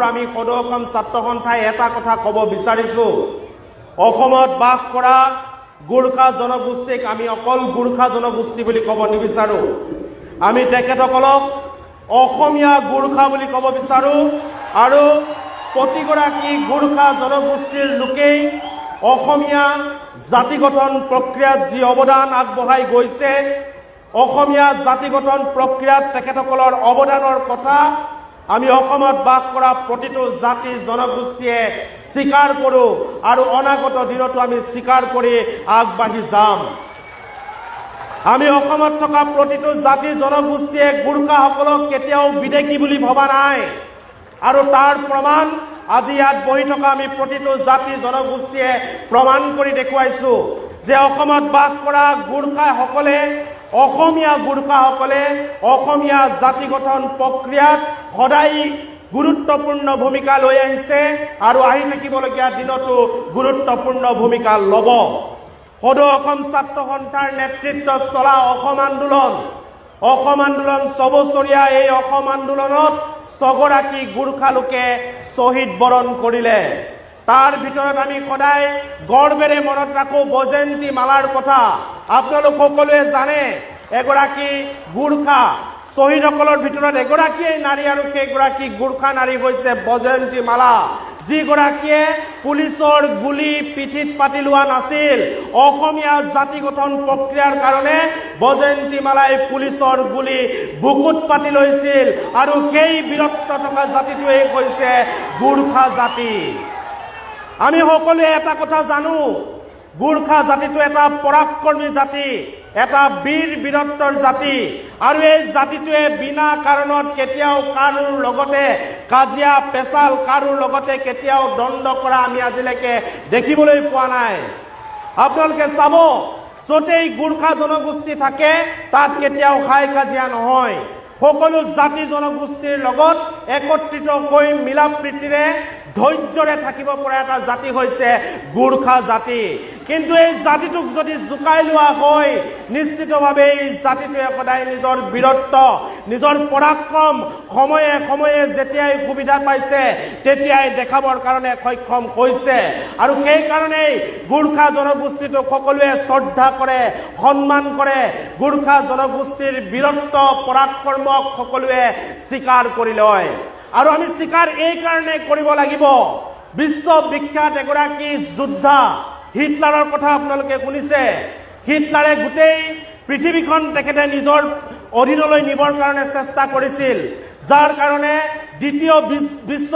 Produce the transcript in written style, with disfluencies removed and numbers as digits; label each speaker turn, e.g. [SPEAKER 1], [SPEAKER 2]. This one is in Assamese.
[SPEAKER 1] আমি সদৌ অসম ছাত্ৰ সন্থাই এটা কথা ক'ব বিচাৰিছো, অসমত বাস কৰা গোৰ্খা জনগোষ্ঠীক আমি অকল গোৰ্খা জনগোষ্ঠী বুলি ক'ব নিবিচাৰো। আমি তেখেতসকলক অসমীয়া গোৰ্খা বুলি ক'ব বিচাৰো আৰু প্ৰতিগৰাকী গোৰ্খা জনগোষ্ঠীৰ লোকেই অসমীয়া জাতি গঠন প্ৰক্ৰিয়াত যি অৱদান আগবঢ়াই গৈছে, অসমীয়া জাতি গঠন প্ৰক্ৰিয়াত তেখেতসকলৰ অৱদানৰ কথা আমি অসমত বাস কৰা প্ৰতিটো জাতি জনগোষ্ঠীয়ে স্বীকাৰ কৰোঁ আৰু অনাগত দিনতো আমি স্বীকাৰ কৰি আগবাঢ়ি যাম। আমি অসমত থকা প্ৰতিটো জাতি জনগোষ্ঠীয়ে গোৰ্খাসকলক কেতিয়াও বিদেশী বুলি ভবা নাই আৰু তাৰ প্ৰমাণ আজি ইয়াত বহি থকা আমি প্ৰতিটো জাতি জনগোষ্ঠীয়ে প্ৰমাণ কৰি দেখুৱাইছো যে অসমত বাস কৰা গোৰ্খাসকলে অসমীয়া গোৰ্খাসকলে অসমীয়া জাতি গঠন প্ৰক্ৰিয়াত সদায় গুৰুত্বপূৰ্ণ ভূমিকা লৈ আহিছে আৰু আহি থাকিবলগীয়া দিনতো গুৰুত্বপূৰ্ণ ভূমিকা ল'ব। সদৌ অসম ছাত্ৰ সন্থাৰ নেতৃত্বত চলা অসম আন্দোলন 6 বছৰীয়া এই অসম আন্দোলনত 6 গৰাকী গোৰ্খা লোকে শ্বহীদ বৰণ কৰিলে। তাৰ ভিতৰত আমি সদায় গৰ্বেৰে মনত ৰাখোঁ বৈজয়ন্তী মালাৰ কথা। আপোনালোক সকলোৱে জানে এগৰাকী গোৰ্খা শ্বহীদসকলৰ ভিতৰত এগৰাকীয়ে নাৰী আৰু সেইগৰাকী গোৰ্খা নাৰী হৈছে বৈজয়ন্তী মালা, যিগৰাকীয়ে পুলিচৰ গুলি পিঠিত পাতি লোৱা নাছিল। অসমীয়া জাতি গঠন প্ৰক্ৰিয়াৰ কাৰণে বৈজয়ন্তী মালাই পুলিচৰ গুলি বুকুত পাতি লৈছিল আৰু সেই বীৰত্ব থকা জাতিটোৱেই হৈছে গোৰ্খা জাতি। আমি সকলোৱে এটা কথা জানো, গোৰ্খা জাতিটো এটা পৰাক্ৰমী জাতি, এটা বীৰ বীৰত্বৰ জাতি আৰু এই জাতিটোৱে বিনা কাৰণত কেতিয়াও কাৰোৰ লগতে কাজিয়া পেচাল কাৰোৰ লগতে কেতিয়াও দ্বন্দ্ব কৰা আমি আজিলৈকে দেখিবলৈ পোৱা নাই। আপোনালোকে চাব, য'তেই গোৰ্খা জনগোষ্ঠী থাকে তাত কেতিয়াও হাই কাজিয়া নহয়। সকলো জাতি জনগোষ্ঠীৰ লগত একত্ৰিত হৈ মিলা প্ৰীতিৰে ধৈৰ্যৰে থাকিব পৰা এটা জাতি হৈছে গোৰ্খা জাতি। কিন্তু এই জাতিটোক যদি জোকাই লোৱা হয় নিশ্চিতভাৱে এই জাতিটোৱে সদায় নিজৰ বীৰত্ব নিজৰ পৰাক্ৰম সময়ে সময়ে যেতিয়াই সুবিধা পাইছে তেতিয়াই দেখাবৰ কাৰণে সক্ষম হৈছে আৰু সেইকাৰণেই গোৰ্খা জনগোষ্ঠীটোক সকলোৱে শ্ৰদ্ধা কৰে, সন্মান কৰে। গোৰ্খা জনগোষ্ঠীৰ বীৰত্ব পৰাক্ৰমক সকলোৱে স্বীকাৰ কৰি লয় আৰু আমি স্বীকাৰ এই কাৰণে কৰিব লাগিব। বিশ্ববিখ্যাত এগৰাকী যোদ্ধা হিটলাৰৰ কথা আপোনালোকে শুনিছে। হিটলাৰে গোটেই পৃথিৱীখন তেখেতে নিজৰ অধীনলৈ নিবৰ কাৰণে চেষ্টা কৰিছিল, যাৰ কাৰণে দ্বিতীয় বিশ্ব